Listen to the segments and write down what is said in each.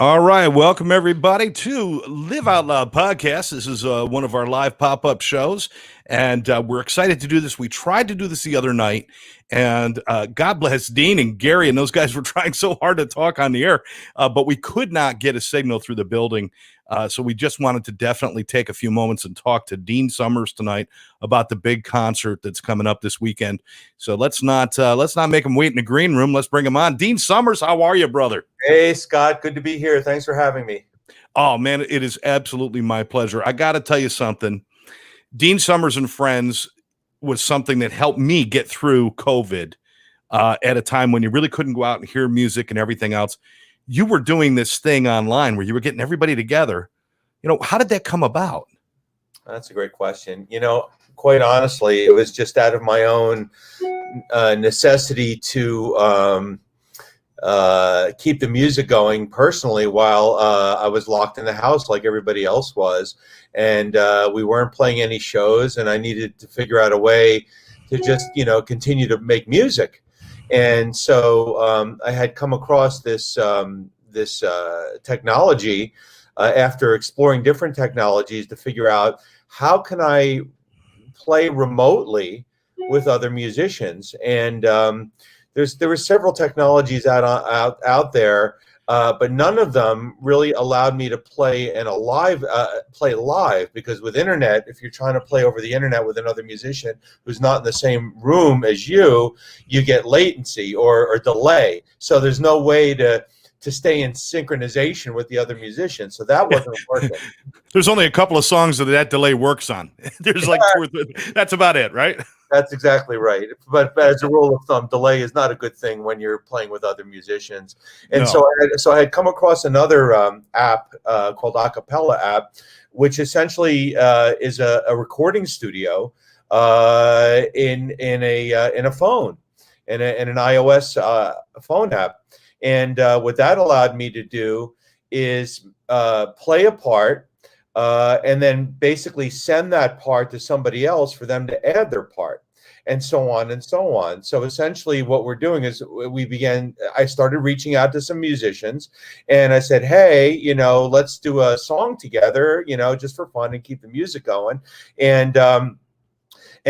All right, welcome everybody to Live Out Loud podcast. This is one of our live pop-up shows, and we're excited to do this. We tried to do this the other night, and God bless Dean and Gary, and those guys were trying so hard to talk on the air, but we could not get a signal through the building. So we just wanted to definitely take a few moments and talk to Dean Summers tonight about the big concert that's coming up this weekend. So let's not make him wait in the green room. Let's bring him on. Dean Summers, how are you, brother? Hey, Scott. Good to be here. Thanks for having me. Oh, man, it is absolutely my pleasure. I got to tell you something. Dean Summers and Friends was something that helped me get through COVID at a time when you really couldn't go out and hear music and everything else. You were doing this thing online where you were getting everybody together. How did that come about? That's a great question. Quite honestly, it was just out of my own necessity to keep the music going personally while I was locked in the house like everybody else was. And we weren't playing any shows, and I needed to figure out a way to just, continue to make music. And so I had come across this technology after exploring different technologies to figure out how can I play remotely with other musicians. And there were several technologies out there, but none of them really allowed me to play live, because with internet, if you're trying to play over the internet with another musician who's not in the same room as you get latency or delay. So there's no way to stay in synchronization with the other musicians. So that wasn't working. There's only a couple of songs that delay works on. There's like two or three. That's about it, right? That's exactly right. But as a rule of thumb, delay is not a good thing when you're playing with other musicians. And No. so I had come across another app called Acapella app, which essentially is a recording studio in a phone, in an iOS phone app. And what that allowed me to do is play a part, and then basically send that part to somebody else for them to add their part, and so on and so on. So essentially what we're doing is I started reaching out to some musicians, and I said, hey, let's do a song together, just for fun and keep the music going. And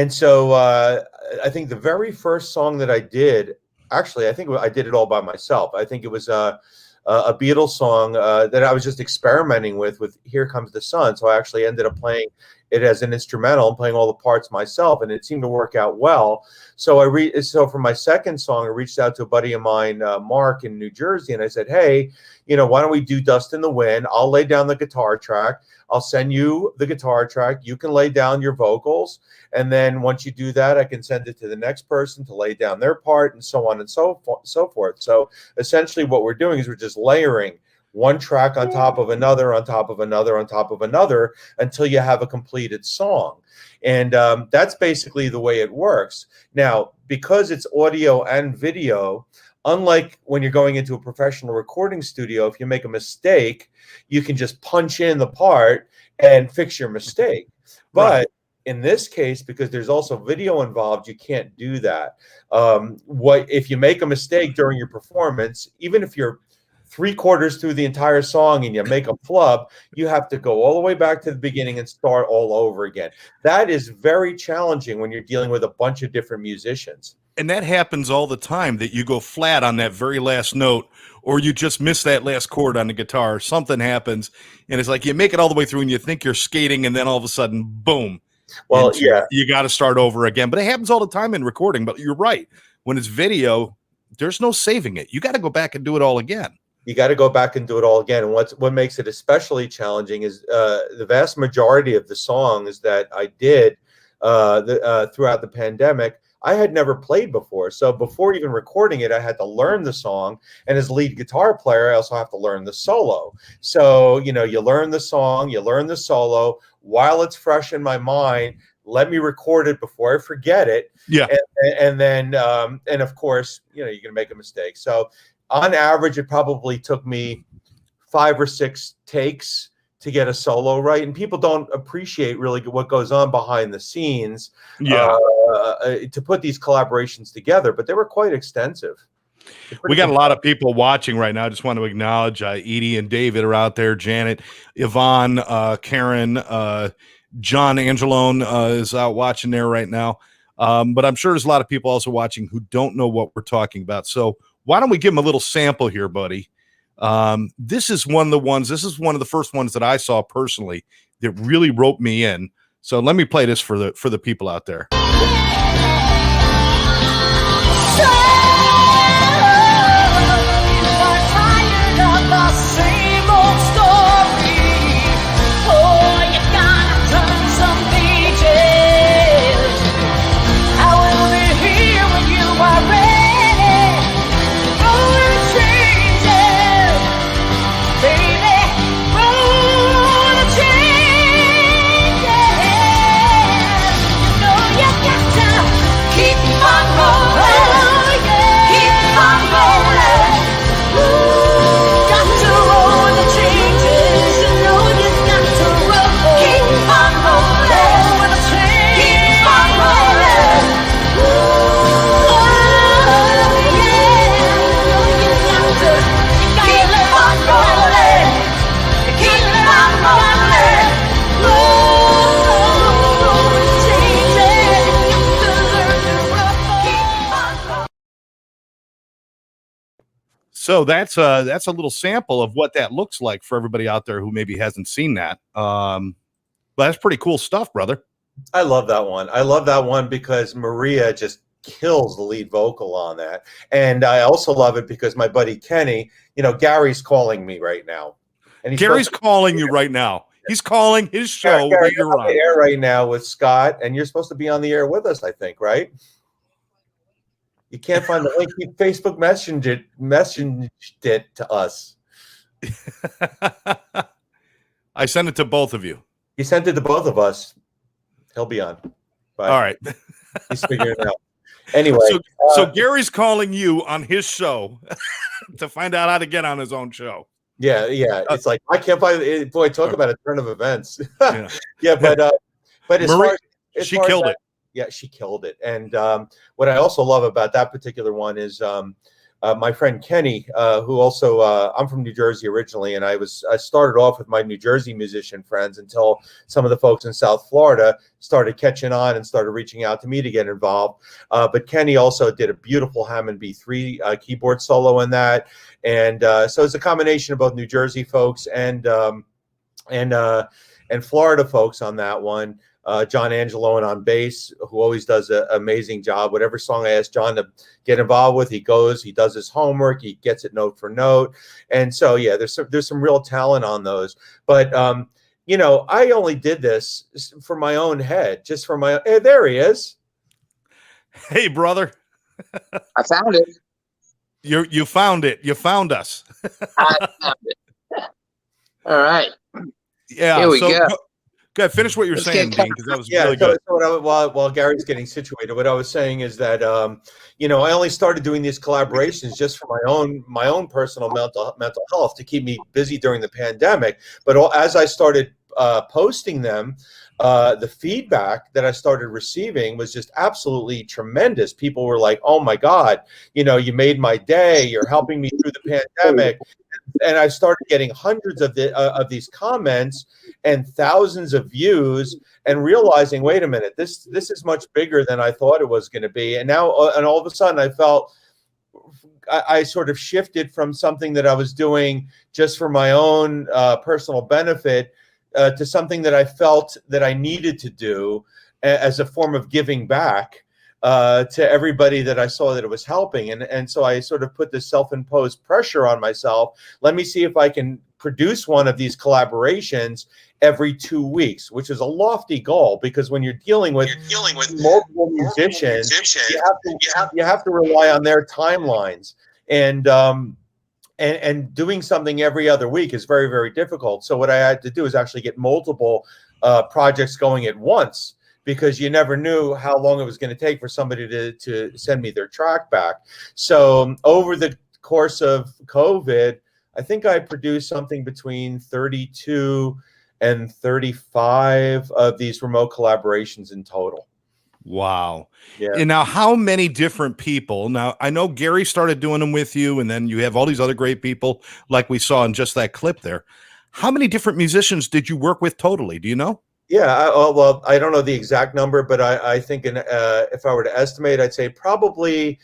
so I think the very first song that I did, actually, I think I did it all by myself. I think it was a Beatles song that I was just experimenting with Here Comes the Sun. So I actually ended up playing it as an instrumental and playing all the parts myself, and it seemed to work out well. So so for my second song, I reached out to a buddy of mine, Mark, in New Jersey, and I said, hey, why don't we do Dust in the Wind? I'll lay down the guitar track. I'll send you the guitar track. You can lay down your vocals. And then once you do that, I can send it to the next person to lay down their part, and so on and so forth. So essentially what we're doing is we're just layering one track on top of another, on top of another, on top of another, until you have a completed song. And that's basically the way it works. Now, because it's audio and video, unlike when you're going into a professional recording studio, if you make a mistake, you can just punch in the part and fix your mistake. But in this case, because there's also video involved, you can't do that. If you make a mistake during your performance, even if you're 3/4 through the entire song and you make a flub, you have to go all the way back to the beginning and start all over again. That is very challenging when you're dealing with a bunch of different musicians. And that happens all the time, that you go flat on that very last note, or you just miss that last chord on the guitar. Something happens, and it's like you make it all the way through and you think you're skating, and then all of a sudden, boom. Well, yeah. You got to start over again. But it happens all the time in recording. But you're right. When it's video, there's no saving it. You got to go back and do it all again. You got to go back and do it all again. And what makes it especially challenging is the vast majority of the songs that I did throughout the pandemic, I had never played before. So before even recording it, I had to learn the song. And as lead guitar player, I also have to learn the solo. So, you learn the song, you learn the solo while it's fresh in my mind. Let me record it before I forget it. Yeah. And then, and of course, you're going to make a mistake. So on average, it probably took me 5 or 6 takes to get a solo right. And people don't appreciate really what goes on behind the scenes to put these collaborations together, but they were quite extensive. We got a lot of people watching right now. I just want to acknowledge Edie and David are out there. Janet, Yvonne, Karen, John Angelone is out watching there right now. But I'm sure there's a lot of people also watching who don't know what we're talking about. So why don't we give them a little sample here, buddy? This is one of the first ones that I saw personally that really roped me in. So let me play this for the people out there. So that's a little sample of what that looks like for everybody out there who maybe hasn't seen that. But that's pretty cool stuff, brother. I love that one. I love that one because Maria just kills the lead vocal on that. And I also love it because my buddy Kenny, Gary's calling me right now. And Gary's calling you right now. He's calling his show. Gary, you're on the air right now with Scott, and you're supposed to be on the air with us, I think, right? You can't find the link. He Facebook messaged it to us. I sent it to both of you. He sent it to both of us. He'll be on. But all right. He's figuring it out. Anyway. So Gary's calling you on his show to find out how to get on his own show. Yeah. It's like, I can't find it. Boy, talk about a turn of events. But as Marie, far as she killed it. Yeah, she killed it. And what I also love about that particular one is my friend Kenny, who also I'm from New Jersey originally, and I started off with my New Jersey musician friends until some of the folks in South Florida started catching on and started reaching out to me to get involved. But Kenny also did a beautiful Hammond B3 keyboard solo in that, and so it's a combination of both New Jersey folks and Florida folks on that one. John Angelone on bass, who always does an amazing job. Whatever song I ask John to get involved with, he goes, he does his homework, he gets it note for note. And so, yeah, there's some real talent on those. But, I only did this for my own head, just for my, hey, there he is. Hey, brother. I found it. You found it. You found us. I found it. All right. Yeah. Here we go. Go ahead, finish what you're saying, Dean, because that was really good. So while Gary's getting situated, what I was saying is that I only started doing these collaborations just for my own personal mental health to keep me busy during the pandemic. But as I started posting them, the feedback that I started receiving was just absolutely tremendous. People were like, "Oh my God, you made my day. You're helping me through the pandemic." And I started getting hundreds of these comments and thousands of views, and realizing, wait a minute, this is much bigger than I thought it was going to be. And now, and all of a sudden, I felt I sort of shifted from something that I was doing just for my own personal benefit to something that I felt that I needed to do as a form of giving back to everybody that I saw that it was helping. And so I sort of put this self-imposed pressure on myself. Let me see if I can produce one of these collaborations every 2 weeks, which is a lofty goal, because when you're dealing with multiple musicians, you have to rely on their timelines. And doing something every other week is very, very difficult. So what I had to do is actually get multiple projects going at once, because you never knew how long it was going to take for somebody to send me their track back. So over the course of COVID, I think I produced something between 32 and 35 of these remote collaborations in total. Wow. Yeah. And now, how many different people? Now, I know Gary started doing them with you, and then you have all these other great people, like we saw in just that clip there. How many different musicians did you work with totally? Do you know? Yeah, well, I don't know the exact number, but I think if I were to estimate, I'd say probably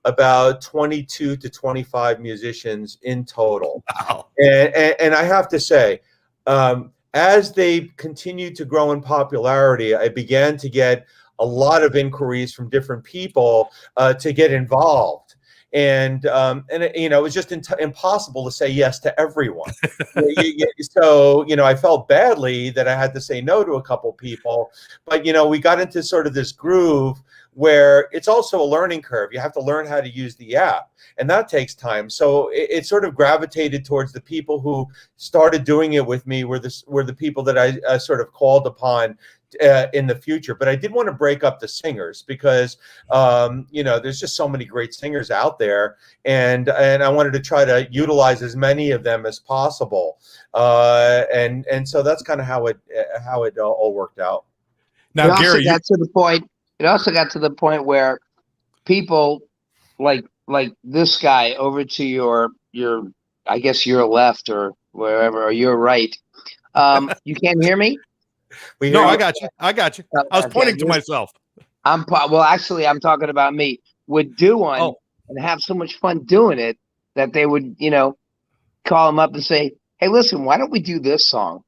about 22 to 25 musicians in total. Wow. And I have to say, as they continued to grow in popularity, I began to get a lot of inquiries from different people to get involved. And it was just impossible to say yes to everyone. So I felt badly that I had to say no to a couple people, but we got into sort of this groove where it's also a learning curve. You have to learn how to use the app, and that takes time. So it sort of gravitated towards the people who started doing it with me were the people that I sort of called upon in the future. But I did want to break up the singers because there's just so many great singers out there, and I wanted to try to utilize as many of them as possible. And so that's kind of how it all worked out. Now, It also Gary, got to the point. It also got to the point where people like this guy over to your I guess your left or wherever, or your right. You can't hear me? no, I got you. I got you. I was Okay, pointing to myself. well, actually, I'm talking about me. Would do one Oh. and have so much fun doing it that they would, call him up and say, "Hey, listen, why don't we do this song?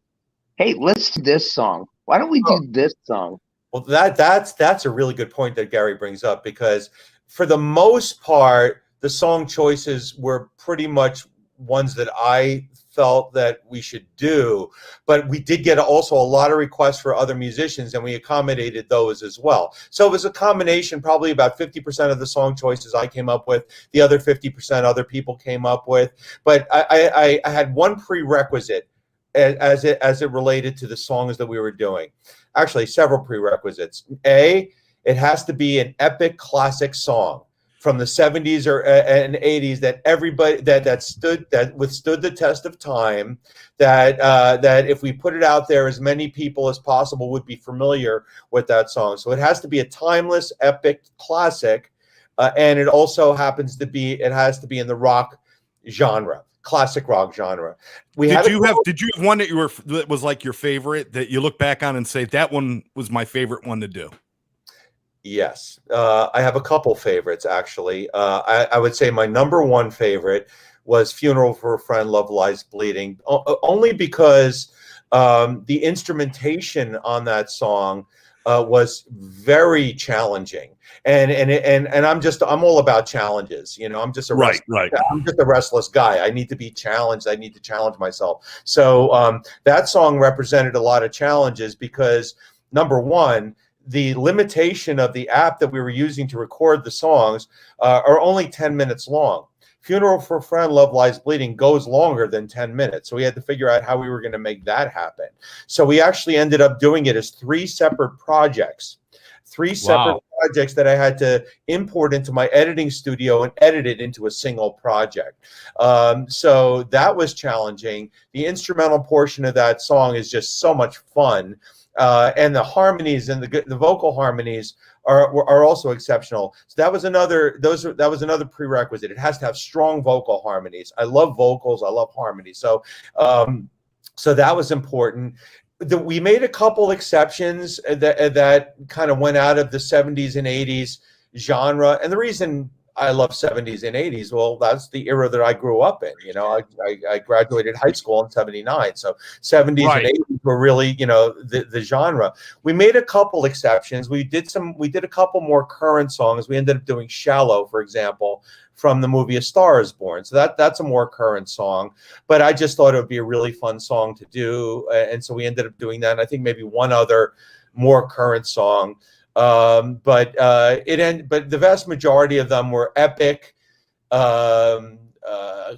Hey, let's do this song. Why don't we do this song?" Well, that's a really good point that Gary brings up, because for the most part, the song choices were pretty much ones that I felt that we should do, but we did get also a lot of requests for other musicians, and we accommodated those as well. So it was a combination, probably about 50% of the song choices I came up with, the other 50% other people came up with. But I had one prerequisite as it related to the songs that we were doing. Actually, several prerequisites. A, it has to be an epic classic song from the 70s and 80s that everybody that withstood the test of time, that if we put it out there, as many people as possible would be familiar with that song. So it has to be a timeless, epic classic, and it also has to be in the rock genre. Classic rock genre. Did you have one that was like your favorite that you look back on and say that one was my favorite one to do? Yes, I have a couple favorites actually. I would say my number one favorite was "Funeral for a Friend, Love Lies Bleeding," only because the instrumentation on that song was very challenging, and I'm all about challenges. I'm just a right. I'm just a restless guy. I need to be challenged. I need to challenge myself. So that song represented a lot of challenges because, number one, the limitation of the app that we were using to record the songs are only 10 minutes long. Funeral for a Friend, Love Lies Bleeding goes longer than 10 minutes. So we had to figure out how we were going to make that happen. So we actually ended up doing it as three separate projects that I had to import into my editing studio and edit it into a single project. So that was challenging. The instrumental portion of that song is just so much fun. And the harmonies and the vocal harmonies are also exceptional. So that was another prerequisite. It has to have strong vocal harmonies. I love vocals. I love harmony. So so that was important. We made a couple exceptions that kind of went out of the 70s and 80s genre. And the reason I love 70s and 80s, well, that's the era that I grew up in. I graduated high school in 79. So 70s Right. and 80s were really, the genre. We made a couple exceptions. We did a couple more current songs. We ended up doing Shallow, for example, from the movie A Star Is Born. So that's a more current song, but I just thought it would be a really fun song to do. And so we ended up doing that. And I think maybe one other more current song. But the vast majority of them were epic,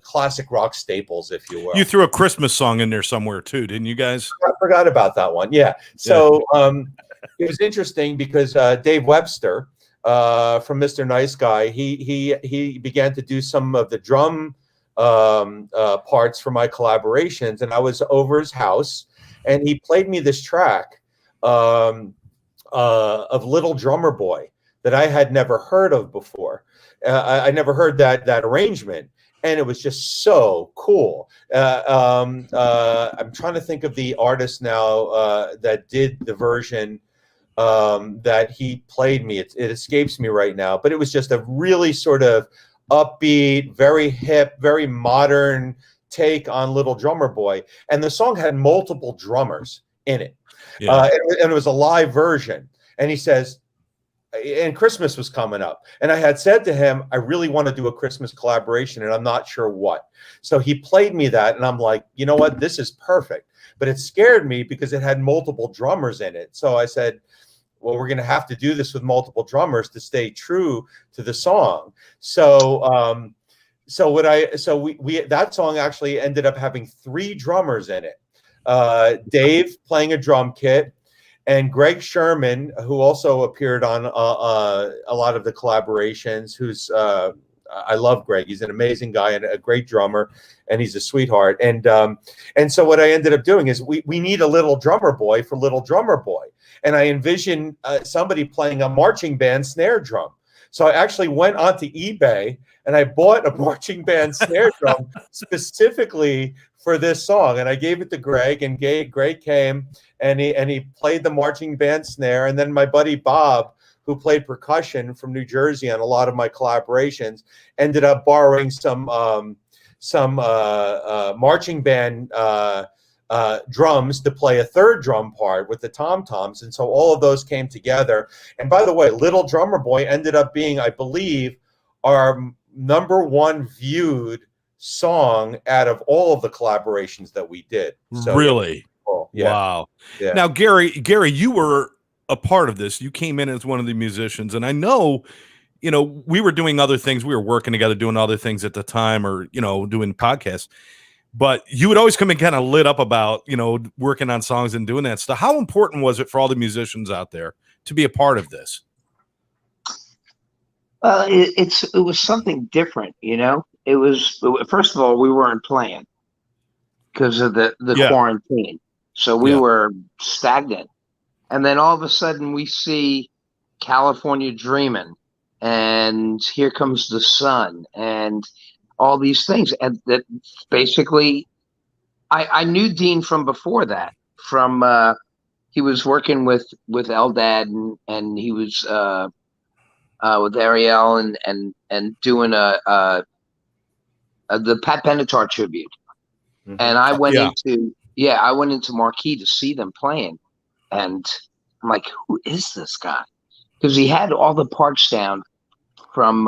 classic rock staples, if you will. You threw a Christmas song in there somewhere too, didn't you guys? I forgot about that one. Yeah. So it was interesting because Dave Webster from Mr. Nice Guy, he began to do some of the drum parts for my collaborations, and I was over his house, and he played me this track. of Little Drummer Boy that I had never heard of before. I never heard that arrangement, and it was just so cool. I'm trying to think of the artist now that did the version that he played me. It escapes me right now, but it was just a really sort of upbeat, very hip, very modern take on Little Drummer Boy. And the song had multiple drummers in it. Yeah. And it was a live version. And he says, and Christmas was coming up. And I had said to him, I really want to do a Christmas collaboration, and I'm not sure what. So he played me that, and I'm like, you know what? This is perfect. But it scared me because it had multiple drummers in it. So I said, well, we're going to have to do this with multiple drummers to stay true to the song. So that song actually ended up having 3 drummers in it. Dave playing a drum kit, and Greg Sherman, who also appeared on a lot of the collaborations, who's I love Greg. He's an amazing guy and a great drummer, and he's a sweetheart. And so what I ended up doing is we need a little drummer boy for Little Drummer Boy. And I envisioned somebody playing a marching band snare drum. So I actually went onto eBay and I bought a marching band snare drum specifically for this song. And I gave it to Greg, and Greg came and he played the marching band snare. And then my buddy Bob, who played percussion from New Jersey on a lot of my collaborations, ended up borrowing some marching band drums to play a third drum part with the tom-toms. And so all of those came together. And by the way, Little Drummer Boy ended up being, I believe, our #1 viewed song out of all of the collaborations that we did. So, really? Cool. Yeah. Wow. Yeah. Now, Gary, you were a part of this. You came in as one of the musicians, and I know, we were doing other things. We were working together, doing other things at the time, or, doing podcasts. But you would always come in kind of lit up about, working on songs and doing that stuff. How important was it for all the musicians out there to be a part of this? It was something different, It was, first of all, we weren't playing because of the quarantine. So we were stagnant. And then all of a sudden we see California Dreamin', and Here Comes the Sun, and all these things. And that basically, I knew Dean from before that. He was working with Eldad, and he was with Ariel and doing the Pat Benatar tribute. Mm-hmm. And I went into Marquee to see them playing, and I'm like, who is this guy? Because he had all the parts down from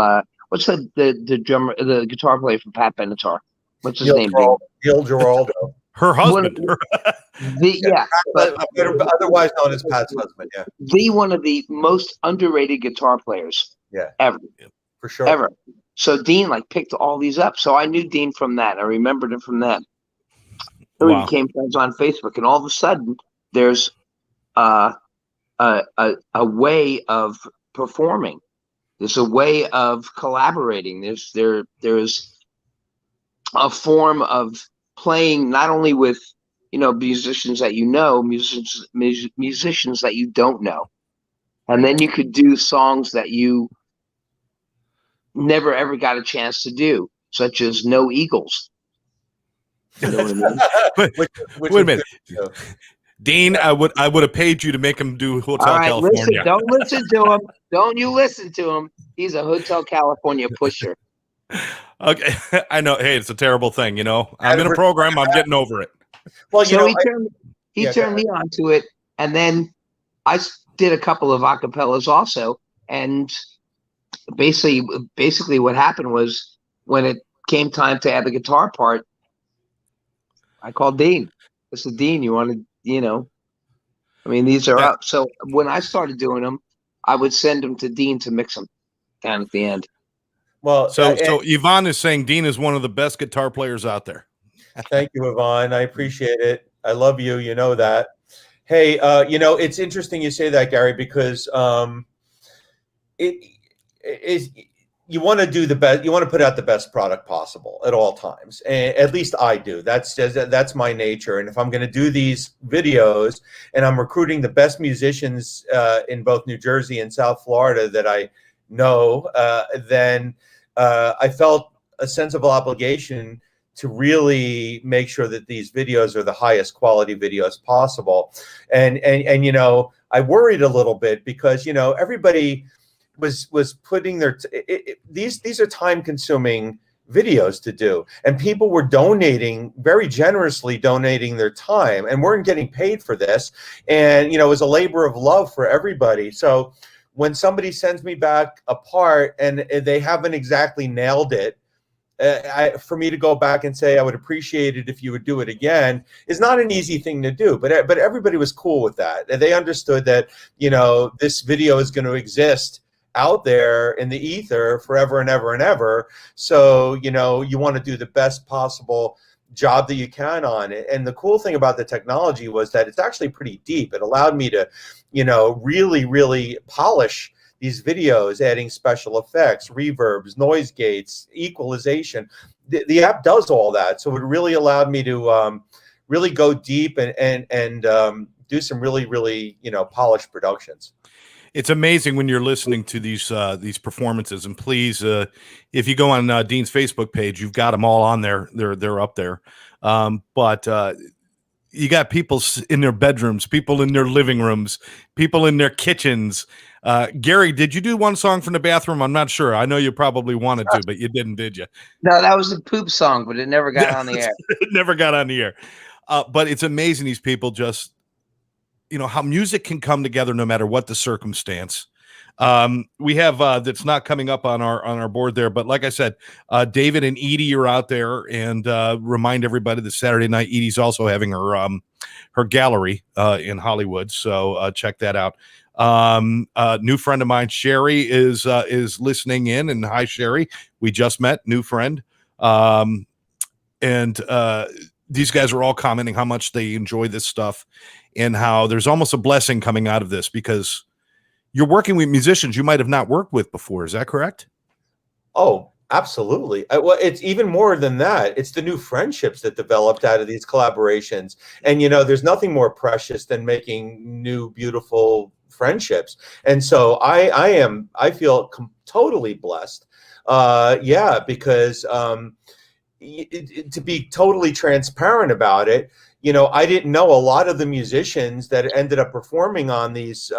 what's the drummer, the guitar player from Pat Benatar? What's his name? Gil Giraldo. Her husband. But otherwise known as Pat's husband. Yeah. One of the most underrated guitar players. Yeah. Ever. For sure. Ever. So Dean picked all these up. So I knew Dean from that. I remembered him from that. So we became friends on Facebook, and all of a sudden there's a way of performing. There's a way of collaborating. There's a form of playing not only with musicians that musicians that you don't know, and then you could do songs that you never ever got a chance to do, such as No Eagles. You know what I mean? Wait a minute. Dean, I would have paid you to make him do Hotel California. Listen, don't listen to him. Don't you listen to him. He's a Hotel California pusher. Okay, I know. Hey, it's a terrible thing, I'm in a program. I'm getting over it. Well, he turned me on to it, and then I did a couple of acapellas also. And basically, what happened was when it came time to add the guitar part, I called Dean. I said, Dean, you want to? These are up. So when I started doing them, I would send them to Dean to mix them down at the end. Well, so Yvonne is saying Dean is one of the best guitar players out there. Thank you, Yvonne. I appreciate it. I love you. You know that. Hey, it's interesting you say that, Gary, because it is you want to do the best. You want to put out the best product possible at all times. And at least I do. That's my nature. And if I'm going to do these videos, and I'm recruiting the best musicians in both New Jersey and South Florida that I know, then I felt a sense of obligation to really make sure that these videos are the highest quality videos possible. And you know, I worried a little bit because, you know, everybody was putting their these are time consuming videos to do, and people were donating, very generously donating their time, and weren't getting paid for this. And you know, it was a labor of love for everybody. So when somebody sends me back a part and they haven't exactly nailed it, for me to go back and say I would appreciate it if you would do it again is not an easy thing to do. But everybody was cool with that. They understood that, you know, this video is going to exist out there in the ether forever and ever and ever. So, you know, you want to do the best possible job that you can on it. And the cool thing about the technology was that it's actually pretty deep. It allowed me to, you know, really polish these videos, adding special effects, reverbs, noise gates, equalization. The app does all that. So it really allowed me to really go deep and do some really, you know, polished productions. It's amazing when you're listening to these performances. And please, if you go on Dean's Facebook page, you've got them all on there. They're up there. But you got people in their bedrooms, people in their living rooms, people in their kitchens. Gary, did you do one song from the bathroom? I'm not sure. I know you probably wanted to, but you didn't, did you? No, that was a poop song, but it never got on the air. It never got on the air. But it's amazing, these people just, you know, how music can come together no matter what the circumstance. We have that's not coming up on our board there, but like I said, David and Edie are out there, and remind everybody that Saturday night Edie's also having her gallery in Hollywood, so check that out. A new friend of mine, Sherry, is listening in, and hi Sherry, we just met, new friend. And these guys are all commenting how much they enjoy this stuff and how there's almost a blessing coming out of this, because you're working with musicians you might have not worked with before. Is that correct? Oh, absolutely. Well, it's even more than that. It's the new friendships that developed out of these collaborations. And, you know, there's nothing more precious than making new, beautiful friendships. And so I feel totally blessed. Yeah, because to be totally transparent about it, you know, I didn't know a lot of the musicians that ended up performing on these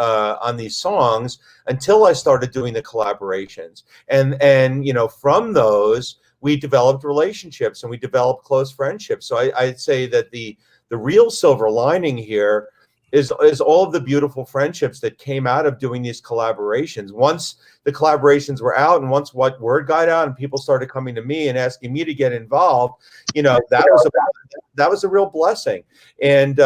songs until I started doing the collaborations. And you know, from those we developed relationships and we developed close friendships. So I'd say that the real silver lining here is all of the beautiful friendships that came out of doing these collaborations. Once the collaborations were out, and once what word got out, and people started coming to me and asking me to get involved, you know, that was a real blessing. And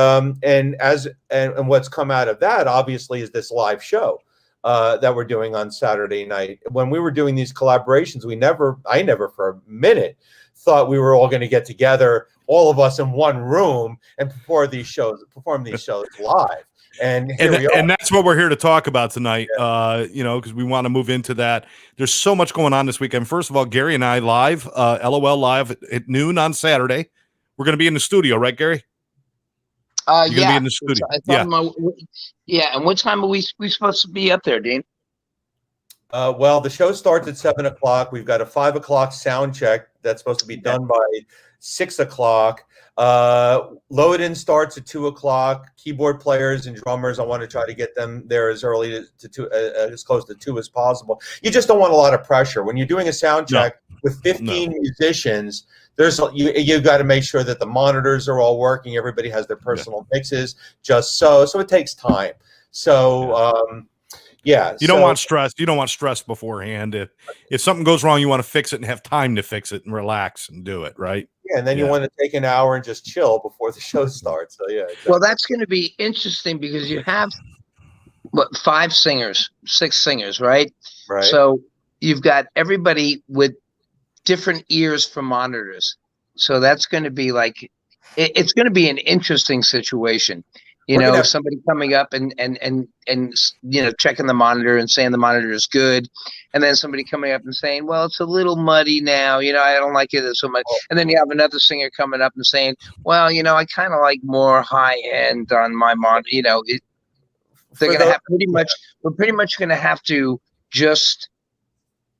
what's come out of that, obviously, is this live show that we're doing on Saturday night. When we were doing these collaborations, I never for a minute thought we were all going to get together, all of us in one room, and perform these shows live. And that's what we're here to talk about tonight. Yeah. You know, because we want to move into that. There's so much going on this weekend. First of all, Gary and I live, LOL live at noon on Saturday. We're going to be in the studio, right, Gary? You're going to be in the studio. Yeah. And what time are we supposed to be up there, Dean? Well, the show starts at 7 o'clock. We've got a 5 o'clock sound check that's supposed to be done by 6 o'clock. Load-in starts at 2 o'clock. Keyboard players and drummers, I want to try to get them there as early as close to 2 as possible. You just don't want a lot of pressure when you're doing a sound check with 15 musicians. You got to make sure that the monitors are all working. Everybody has their personal mixes. So it takes time. So. Yeah, you don't want stress. You don't want stress beforehand. If something goes wrong, you want to fix it and have time to fix it and relax and do it, right? Yeah, and then you want to take an hour and just chill before the show starts. So yeah. Exactly. Well, that's going to be interesting because you have 6 singers, right? Right. So you've got everybody with different ears for monitors. So that's going to be like, it's going to be an interesting situation. You We're gonna know, have- somebody coming up and you know, checking the monitor and saying the monitor is good, and then somebody coming up and saying, well, it's a little muddy now, you know, I don't like it so much. And then you have another singer coming up and saying, well, you know, I kind of like more high end on my monitor. You know, they're going to have we're pretty much going to have to just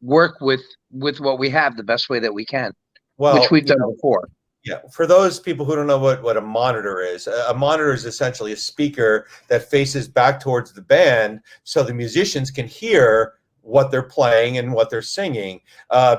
work with what we have the best way that we can, which we've done before. Yeah, for those people who don't know what a monitor is, a monitor is essentially a speaker that faces back towards the band so the musicians can hear what they're playing and what they're singing,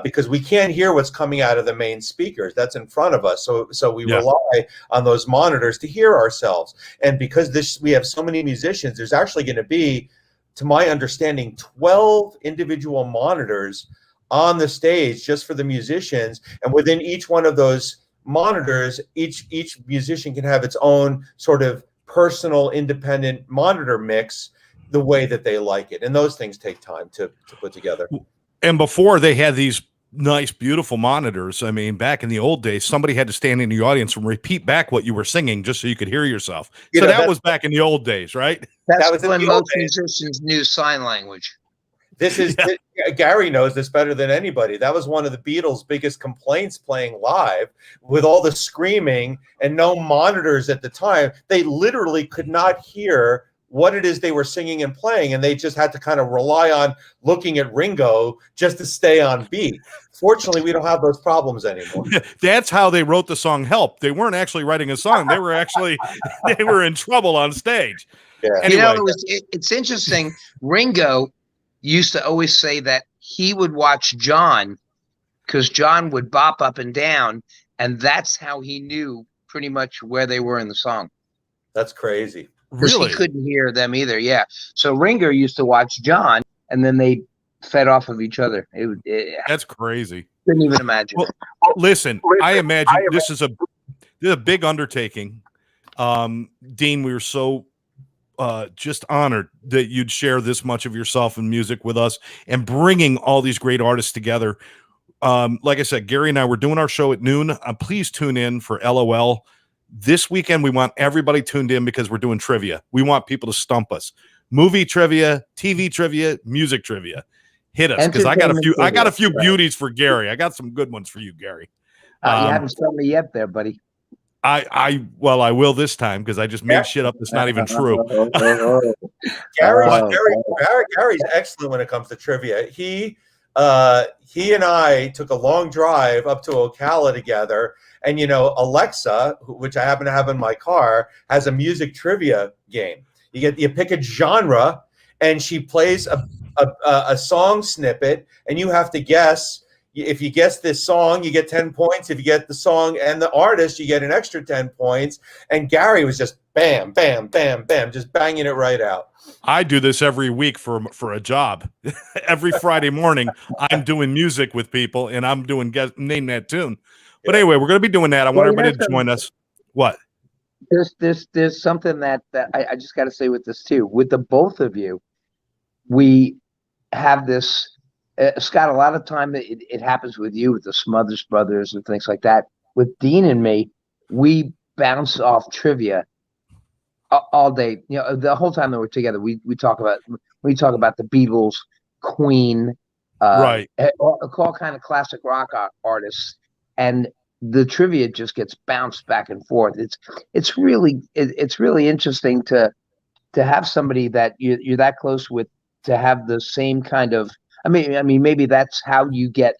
because we can't hear what's coming out of the main speakers that's in front of us. So we rely on those monitors to hear ourselves. And because we have so many musicians, there's actually going to be, to my understanding, 12 individual monitors on the stage just for the musicians. And within each one of those monitors, each musician can have its own sort of personal independent monitor mix the way that they like it, and those things take time to put together. And before, they had these nice, beautiful monitors. I mean, back in the old days, somebody had to stand in the audience and repeat back what you were singing just so you could hear yourself. So that was back in the old days, right? That was when most musicians knew sign language. This is Gary knows this better than anybody. That was one of the Beatles' biggest complaints playing live, with all the screaming and no monitors at the time. They literally could not hear what it is they were singing and playing, and they just had to kind of rely on looking at Ringo just to stay on beat. Fortunately, we don't have those problems anymore. That's how they wrote the song Help. They weren't actually writing a song. They were actually they were in trouble on stage. Yeah. Anyway. You know, it's interesting. Ringo used to always say that he would watch John because John would bop up and down, and that's how he knew pretty much where they were in the song. That's crazy. Because he couldn't hear them either. Yeah. So Ringo used to watch John, and then they fed off of each other. That's crazy. Couldn't even imagine. Well, listen, I imagine this is a big undertaking. Dean, we were so just honored that you'd share this much of yourself and music with us and bringing all these great artists together. Like I said, Gary and I were doing our show at noon. Please tune in for LOL. This weekend, we want everybody tuned in because we're doing trivia. We want people to stump us. Movie trivia, TV trivia, music trivia. Hit us, because I got a few beauties for Gary. I got some good ones for you, Gary. You haven't stumped me yet there, buddy. I will this time, because I just made shit up that's not even true. Gary's excellent when it comes to trivia. He and I took a long drive up to Ocala together, and Alexa, which I happen to have in my car, has a music trivia game. You pick a genre, and she plays a song snippet, and you have to guess. If you guess this song, you get 10 points. If you get the song and the artist, you get an extra 10 points. And Gary was just bam, bam, bam, bam, just banging it right out. I do this every week for a job. Every Friday morning, I'm doing music with people, and I'm doing name that tune. But anyway, we're going to be doing that. I want everybody to join us. What? There's something that I just got to say with this too. With the both of you, we have this. Scott, a lot of time it happens with you with the Smothers Brothers and things like that. With Dean and me, we bounce off trivia all day. The whole time that we're together, we talk about the Beatles, Queen, right, all kind of classic rock artists, and the trivia just gets bounced back and forth. It's really interesting to have somebody that you're that close with, to have the same kind of. I mean, maybe that's how you get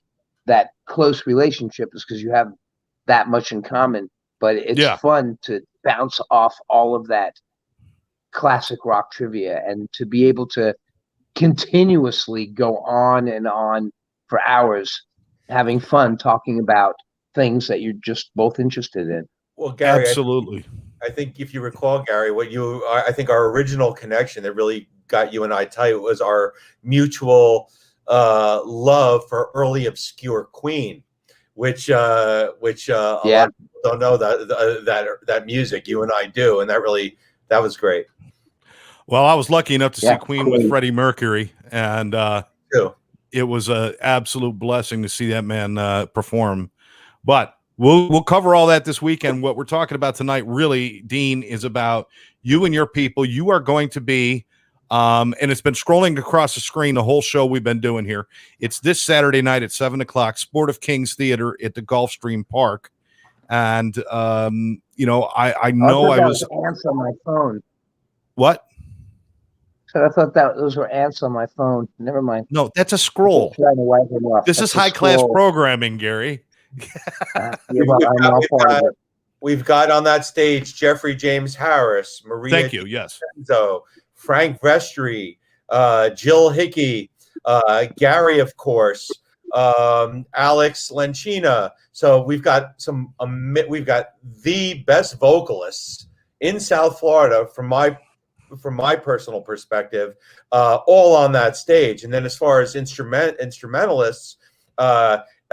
that close relationship, is because you have that much in common. But it's fun to bounce off all of that classic rock trivia, and to be able to continuously go on and on for hours, having fun talking about things that you're just both interested in. Well, Gary, absolutely. I think if you recall, Gary, I think our original connection that really got you and I tight was our mutual love for early obscure Queen, which a lot of people don't know that music. You and I do, and that was great. Well, I was lucky enough to see Queen with Freddie Mercury, and it was an absolute blessing to see that man perform. But We'll cover all that this weekend. What we're talking about tonight, really, Dean, is about you and your people. You are going to be, and it's been scrolling across the screen the whole show we've been doing here. It's this Saturday night at 7:00, Sport of Kings Theater at the Gulfstream Park. And you know, I know I was ants on my phone. What? So I thought that those were ants on my phone. Never mind. No, that's a scroll. Trying to wipe them off. This is high class programming, Gary. We've got on that stage Jeffrey James Harris, Maria. Thank you. Yes. Enzo, Frank Vestry, Jill Hickey, Gary, of course, Alex Lencina. So we've got we've got the best vocalists in South Florida from my personal perspective, all on that stage. And then as far as instrumentalists,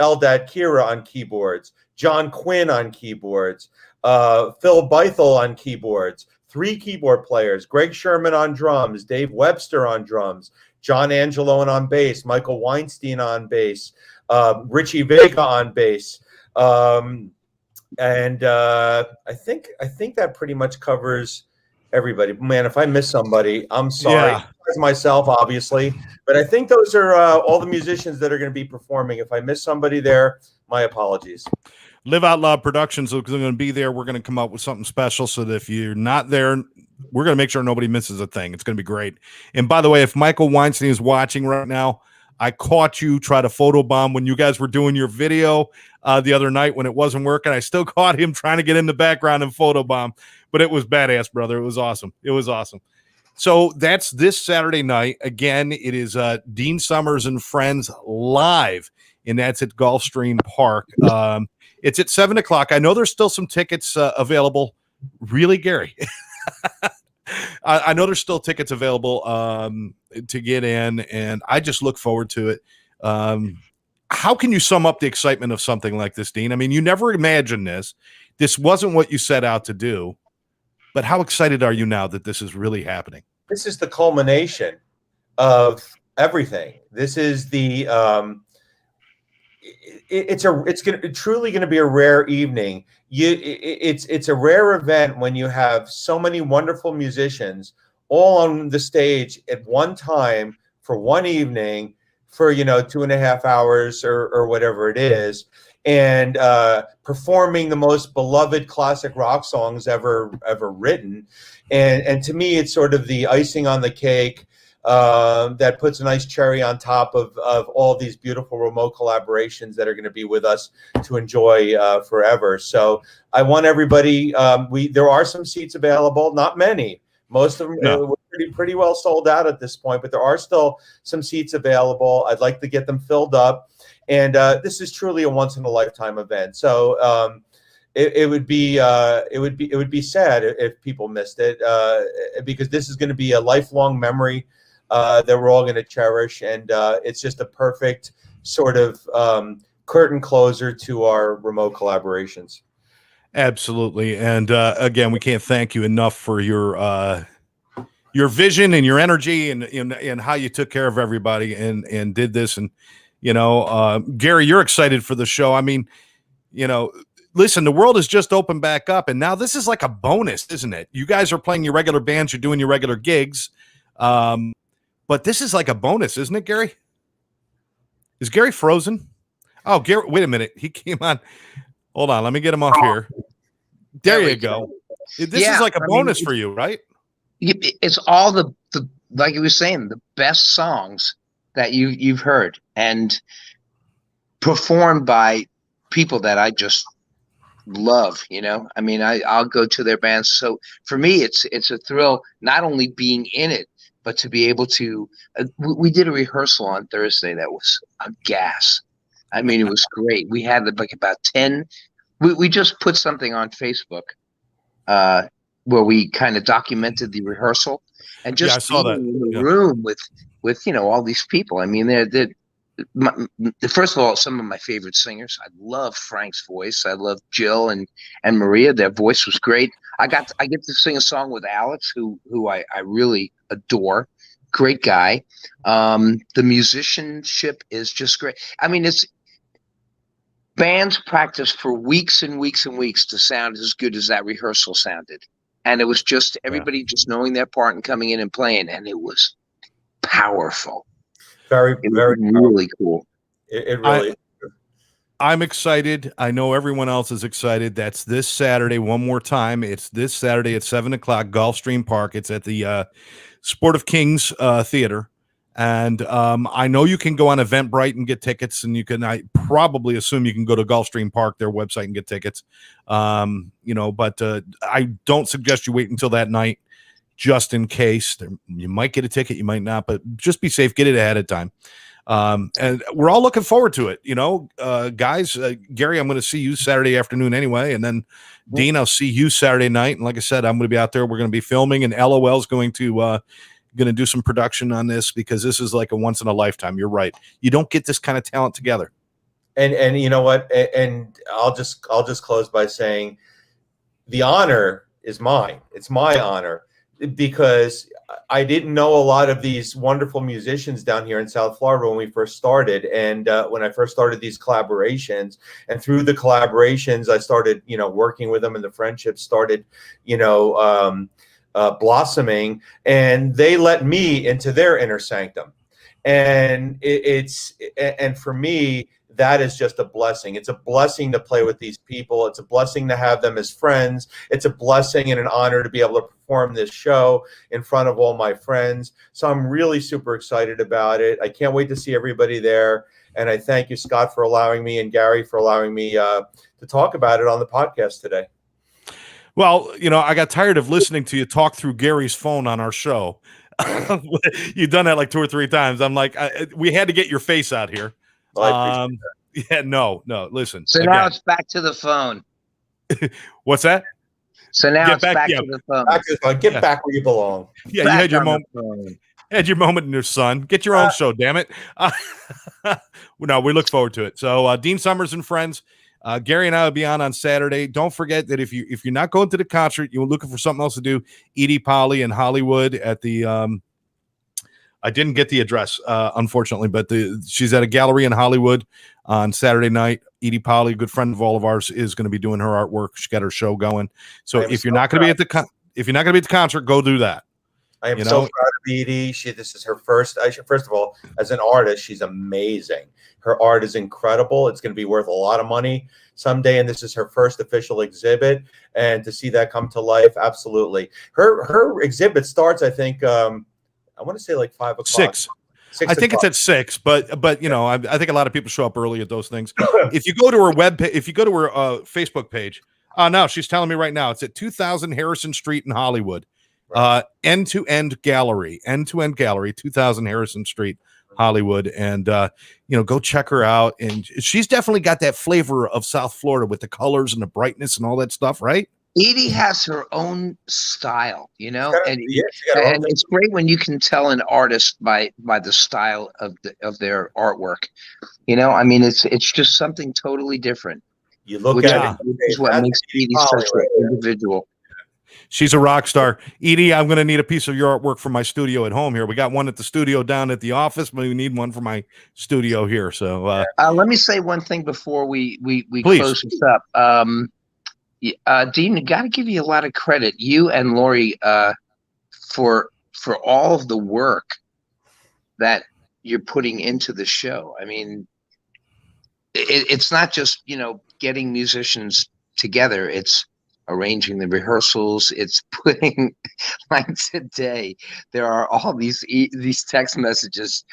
Eldad Kira on keyboards, John Quinn on keyboards, Phil Beithel on keyboards, 3 keyboard players, Greg Sherman on drums, Dave Webster on drums, John Angelone on bass, Michael Weinstein on bass, Richie Vega on bass. And I think that pretty much covers everybody. Man, if I miss somebody, I'm sorry. Yeah. Myself, obviously, but I think those are all the musicians that are going to be performing. If I miss somebody there, my apologies. Live Out Loud Productions are going to be there. We're going to come up with something special so that if you're not there, we're going to make sure nobody misses a thing. It's going to be great. And by the way, if Michael Weinstein is watching right now, I caught you try to photobomb when you guys were doing your video the other night when it wasn't working. I still caught him trying to get in the background and photobomb, but it was badass, brother. It was awesome. It was awesome. So that's this Saturday night. Again, it is Dean Summers and Friends live, and that's at Gulfstream Park. It's at 7:00. I know there's still some tickets available. Really, Gary? I know there's still tickets available to get in, and I just look forward to it. How can you sum up the excitement of something like this, Dean? I mean, you never imagined this. This wasn't what you set out to do. But how excited are you now that this is really happening? This is the culmination of everything. This is the it's truly going to be a rare evening. It's a rare event when you have so many wonderful musicians all on the stage at one time for one evening for 2.5 hours or whatever it is, and performing the most beloved classic rock songs ever written. And to me, it's sort of the icing on the cake that puts a nice cherry on top of all these beautiful remote collaborations that are going to be with us to enjoy forever. So I want everybody, there are some seats available, not many. Most of them were pretty well sold out at this point, but there are still some seats available. I'd like to get them filled up. And this is truly a once in a lifetime event. So it would be sad if people missed it, because this is going to be a lifelong memory that we're all going to cherish, and it's just a perfect sort of curtain closer to our remote collaborations. Absolutely, and again, we can't thank you enough for your vision and your energy and how you took care of everybody and did this. And Gary, you're excited for the show. I mean, listen, the world has just opened back up, and now this is like a bonus, isn't it? You guys are playing your regular bands, you're doing your regular gigs, but this is like a bonus, isn't it, Gary? Is Gary frozen? Oh, Gary, wait a minute. He came on. Hold on, let me get him off here. There you go. This is like a bonus for you, right? It's all the like you were saying, the best songs that you've heard and performed by people that I just love. I mean, I'll go to their bands. So for me, it's a thrill not only being in it, but to be able to. We did a rehearsal on Thursday that was a gas. I mean, it was great. We had like about 10. We just put something on Facebook where we kind of documented the rehearsal and just being in the room with all these people. I mean, first of all, some of my favorite singers. I love Frank's voice. I love Jill and Maria. Their voice was great. I get to sing a song with Alex, who I really adore. Great guy. The musicianship is just great. I mean, bands practiced for weeks and weeks and weeks to sound as good as that rehearsal sounded. And it was just everybody just knowing their part and coming in and playing, and it was powerful. Very, It was very really cool. It really. I'm excited. I know everyone else is excited. That's this Saturday. One more time. It's this Saturday at 7:00, Gulfstream Park. It's at the Sport of Kings Theater. And I know you can go on Eventbrite and get tickets, and I probably assume you can go to Gulfstream Park, their website, and get tickets. But I don't suggest you wait until that night, just in case. You might get a ticket, you might not, but just be safe. Get it ahead of time. And we're all looking forward to it, guys. Gary, I'm going to see you Saturday afternoon anyway. And then Dean, I'll see you Saturday night. And like I said, I'm going to be out there. We're going to be filming, and LOL is going to do some production on this, because this is like a once in a lifetime. You're right. You don't get this kind of talent together. And you know what? And I'll just close by saying the honor is mine. It's my honor, because I didn't know a lot of these wonderful musicians down here in South Florida when we first started. And when I first started these collaborations, and through the collaborations, I started, working with them, and the friendship started, blossoming, and they let me into their inner sanctum. And and for me, that is just a blessing. It's a blessing to play with these people. It's a blessing to have them as friends. It's a blessing and an honor to be able to perform this show in front of all my friends. So I'm really super excited about it. I can't wait to see everybody there. And I thank you, Scott, for allowing me, and Gary for allowing me to talk about it on the podcast today. Well, I got tired of listening to you talk through Gary's phone on our show. You've done that like 2 or 3 times. I'm like, we had to get your face out here. Well, Yeah, no, listen. So now it's back to the phone. What's that? So now it's back to the phone. Back to the phone. Get back where you belong. Yeah, you had your moment. Had your moment in your son. Get your own show, damn it. No, we look forward to it. So Dean Summers and friends, Gary and I will be on Saturday. Don't forget that if you're not going to the concert, you're looking for something else to do, Edie Polly in Hollywood at the I didn't get the address, unfortunately, but she's at a gallery in Hollywood on Saturday night. Edie Polly, a good friend of all of ours, is going to be doing her artwork. She got her show going. So if you're not going to be at the concert, go do that. I am so proud of Edie. This is her first. First of all, as an artist, she's amazing. Her art is incredible. It's going to be worth a lot of money someday, and this is her first official exhibit. And to see that come to life, absolutely. Her exhibit starts, I think. I want to say like 5 o'clock. 6. I think it's at 6, but I think a lot of people show up early at those things. If you go to her if you go to her Facebook page, no, she's telling me right now it's at 2000 Harrison Street in Hollywood. Right. EndtoEnd Gallery, 2000 Harrison Street, Hollywood, and go check her out. And she's definitely got that flavor of South Florida with the colors and the brightness and all that stuff, right? Edie has her own style, and it's great when you can tell an artist by the style of their artwork. I mean, it's just something totally different. You look at it, is what makes Edie such an individual. She's a rock star. Edie, I'm going to need a piece of your artwork for my studio at home here. We got one at the studio down at the office, but we need one for my studio here. So let me say one thing before we close this up. Dean, got to give you a lot of credit, you and Lori, for all of the work that you're putting into the show. I mean, it's not just getting musicians together; it's arranging the rehearsals. It's putting, like today, there are all these text messages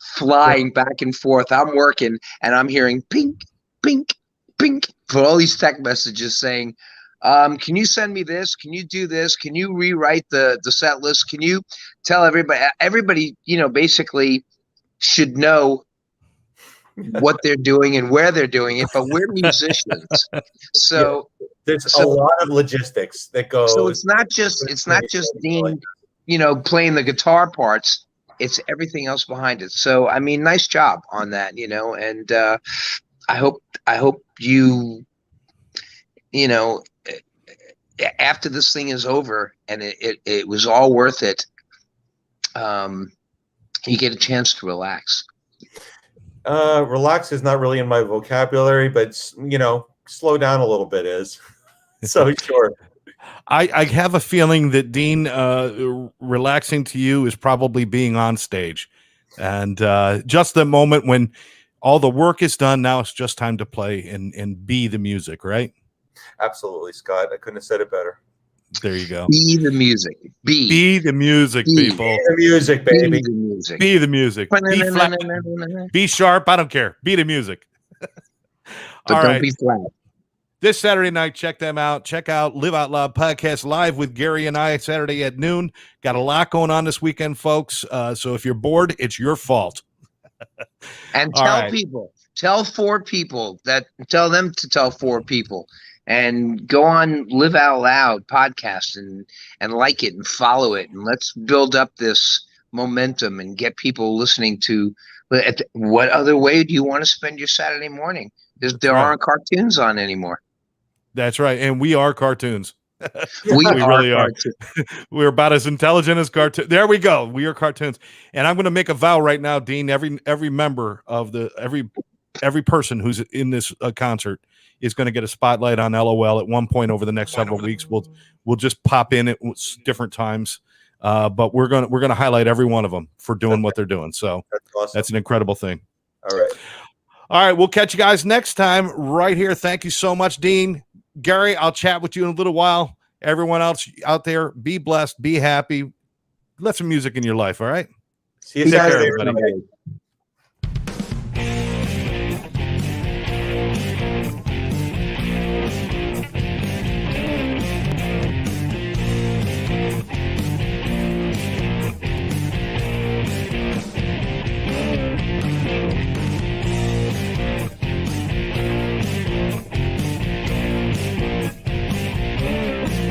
flying back and forth. I'm working and I'm hearing pink, pink, pink for all these text messages saying, can you send me this? Can you do this? Can you rewrite the set list? Can you tell everybody, basically should know what they're doing and where they're doing it, but we're musicians. So there's a lot of logistics that go. So it's not just Dean, playing the guitar parts. It's everything else behind it. So, I mean, nice job on that, and I hope you after this thing is over and it was all worth it, you get a chance to relax. Relax is not really in my vocabulary, but slow down a little bit is. So sure. I have a feeling that Dean, relaxing to you is probably being on stage, and just the moment when all the work is done. Now it's just time to play and be the music, right? Absolutely, Scott. I couldn't have said it better. There you go. Be the music. Be the music, Be. people. Be the music, baby. Be the music. Be the music. Be flat. Be sharp. I don't care. Be the music. But All don't right. be flat. This Saturday night, check them out. Check out Live Out Loud Podcast live with Gary and I Saturday at noon. Got a lot going on this weekend, folks. So if you're bored, it's your fault. And All tell right. people, tell them to tell 4 people, and go on Live Out Loud podcast and like it and follow it. And let's build up this momentum and get people listening to what other way do you want to spend your Saturday morning? There aren't cartoons on anymore. That's right. And we are cartoons. We really are. cartoons. We're about as intelligent as cartoons. There we go. We are cartoons. And I'm going to make a vow right now, Dean. Every member of every person who's in this concert is going to get a spotlight on LOL at one point over the next several weeks. We'll just pop in at different times. But we're going to highlight every one of them for doing what they're doing. So That's awesome. that's an incredible thing. All right. All right. We'll catch you guys next time right here. Thank you so much, Dean. Gary, I'll chat with you in a little while. Everyone else out there, be blessed, be happy. Let some music in your life, all right? See you Take care, Saturday, everybody. everybody.